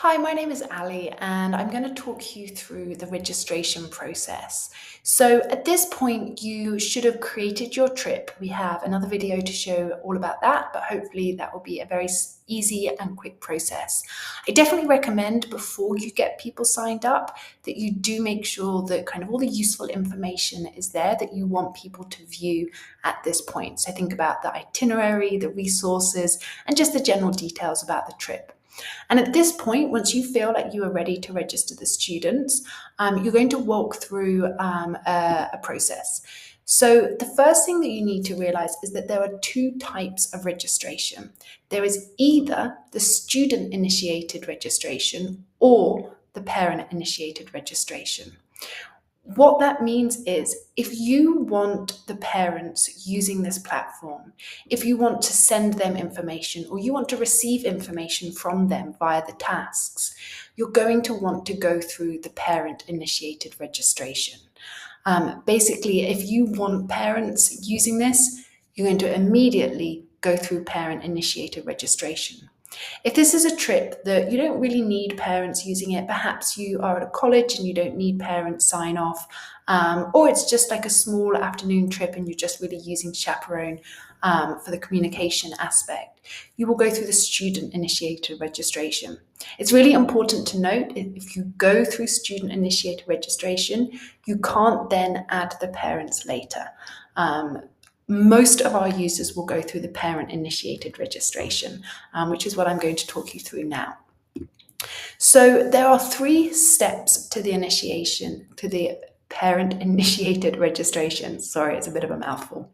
Hi, my name is Ali, and I'm going to talk you through the registration process. So, at this point, you should have created your trip. We have another video to show all about that, but hopefully, that will be a very easy and quick process. I definitely recommend before you get people signed up that you do make sure that kind of all the useful information is there that you want people to view at this point. So, think about the itinerary, the resources, and just the general details about the trip. And at this point, once you feel like you are ready to register the students, you're going to walk through a process. So the first thing that you need to realize is that there are two types of registration. There is either the student-initiated registration or the parent-initiated registration. What that means is if you want the parents using this platform, if you want to send them information or you want to receive information from them via the tasks, you're going to want to go through the parent-initiated registration. Basically, if you want parents using this, you're going to immediately go through parent-initiated registration. If this is a trip that you don't really need parents using it, perhaps you are at a college and you don't need parents sign off, or it's just like a small afternoon trip and you're just really using Chaperone for the communication aspect, you will go through the student-initiated registration. It's really important to note if you go through student-initiated registration, you can't then add the parents later. Most of our users will go through the parent-initiated registration, which is what I'm going to talk you through now. So there are 3 steps to the initiation, to the parent-initiated registration. Sorry, it's a bit of a mouthful.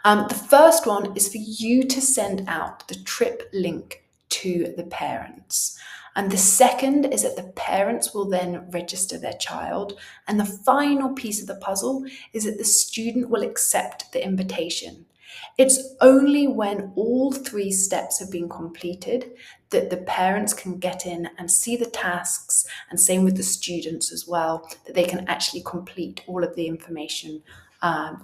The first one is for you to send out the trip link to the parents. And the second is that the parents will then register their child. And the final piece of the puzzle is that the student will accept the invitation. It's only when all 3 steps have been completed that the parents can get in and see the tasks, and same with the students as well, that they can actually complete all of the information,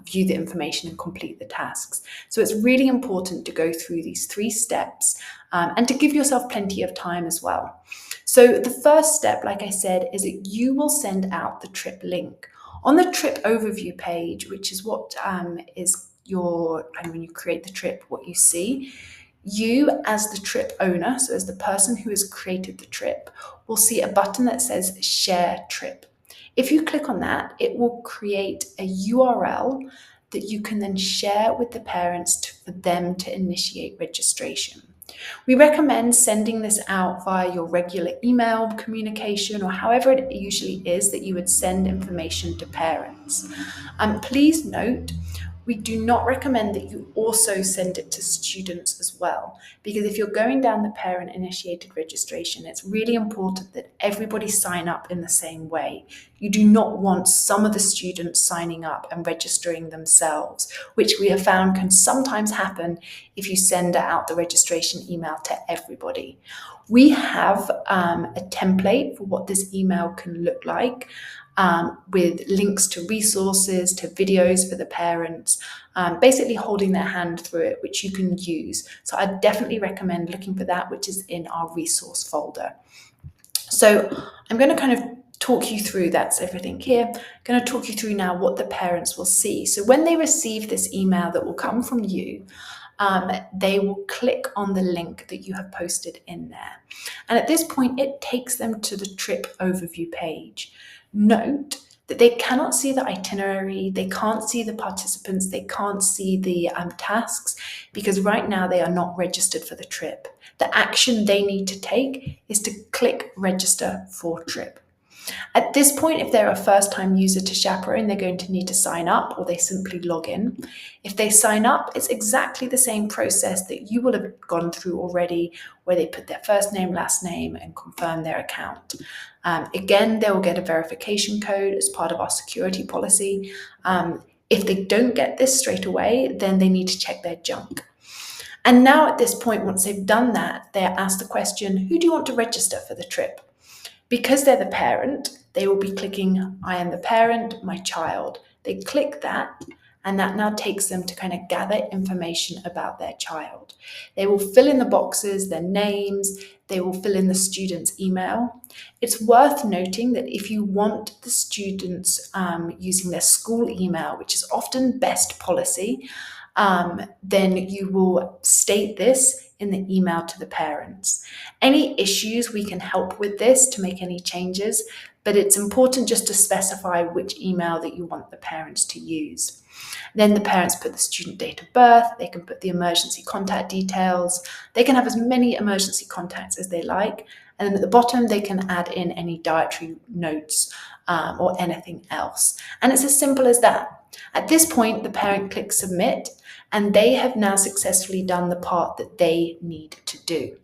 view the information and complete the tasks. So it's really important to go through these 3 steps and to give yourself plenty of time as well. So the first step, like I said, is that you will send out the trip link. On the trip overview page, which is what is your, and when you create the trip, what you see, you as the trip owner, so as the person who has created the trip, will see a button that says share trip. If you click on that, it will create a URL that you can then share with the parents for them to initiate registration. We recommend sending this out via your regular email communication or however it usually is that you would send information to parents. Please note, we do not recommend that you also send it to students as well, because if you're going down the parent-initiated registration, it's really important that everybody sign up in the same way. You do not want some of the students signing up and registering themselves, which we have found can sometimes happen if you send out the registration email to everybody. We have a template for what this email can look like, with links to resources, to videos for the parents, basically holding their hand through it, which you can use. So I definitely recommend looking for that, which is in our resource folder. So I'm going to kind of talk you through, that's everything here. I'm going to talk you through now what the parents will see. So when they receive this email that will come from you, they will click on the link that you have posted in there. And at this point, it takes them to the trip overview page. Note that they cannot see the itinerary, they can't see the participants, they can't see the tasks, because right now they are not registered for the trip. The action they need to take is to click register for trip. At this point, if they're a first-time user to Chapperone, they're going to need to sign up, or they simply log in. If they sign up, it's exactly the same process that you will have gone through already, where they put their first name, last name, and confirm their account. Again, they will get a verification code as part of our security policy. If they don't get this straight away, then they need to check their junk. And now at this point, once they've done that, they're asked the question, who do you want to register for the trip? Because they're the parent, they will be clicking, I am the parent, my child. They click that, and that now takes them to kind of gather information about their child. They will fill in the boxes, their names, they will fill in the student's email. It's worth noting that if you want the students using their school email, which is often best policy, then you will state this in the email to the parents. Any issues, we can help with this to make any changes, but it's important just to specify which email that you want the parents to use. Then the parents put the student date of birth, they can put the emergency contact details, they can have as many emergency contacts as they like, and then at the bottom they can add in any dietary notes or anything else. And it's as simple as that. At this point, the parent clicks submit, and they have now successfully done the part that they need to do.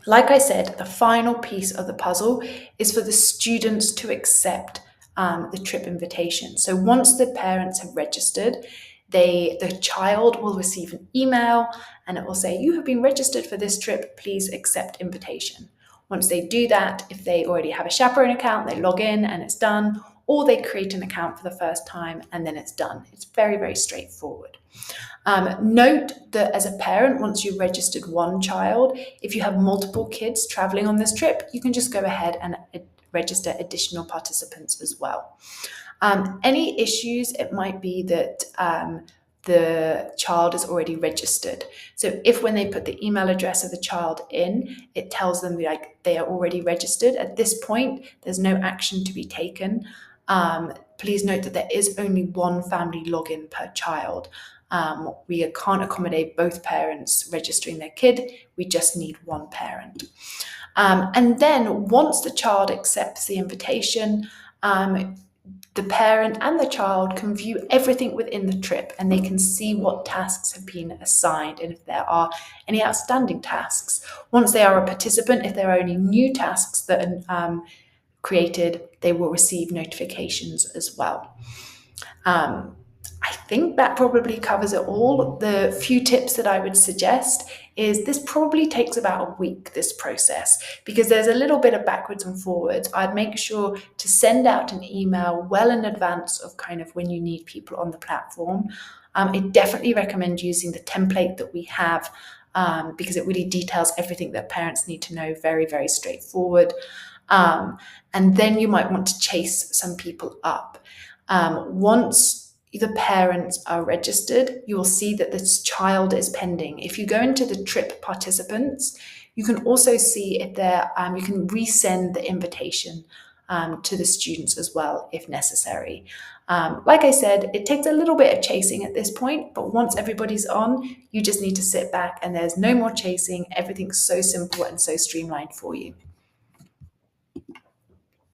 Like I said, the final piece of the puzzle is for the students to accept the trip invitation. So once the parents have registered, the child will receive an email and it will say, "You have been registered for this trip, please accept invitation." Once they do that, if they already have a Chapperone account, they log in and it's done, or they create an account for the first time and then it's done. It's very, very straightforward. Note that as a parent, once you've registered one child, if you have multiple kids traveling on this trip, you can just go ahead and register additional participants as well. Any issues, it might be that the child is already registered. So if when they put the email address of the child in, it tells them like they are already registered, at this point, there's no action to be taken. Please note that there is only one family login per child. We can't accommodate both parents registering their kid. We just need one parent. And then once the child accepts the invitation, the parent and the child can view everything within the trip and they can see what tasks have been assigned and if there are any outstanding tasks. Once they are a participant, if there are any new tasks that are created, they will receive notifications as well. I think that probably covers it all. The few tips that I would suggest is this probably takes about a week, this process, because there's a little bit of backwards and forwards. I'd make sure to send out an email well in advance of kind of when you need people on the platform. I definitely recommend using the template that we have because it really details everything that parents need to know, very, very straightforward. And then you might want to chase some people up. Once the parents are registered, you will see that this child is pending. If you go into the trip participants, you can also see if you can resend the invitation to the students as well, if necessary. Like I said, it takes a little bit of chasing at this point, but once everybody's on, you just need to sit back and there's no more chasing. Everything's so simple and so streamlined for you.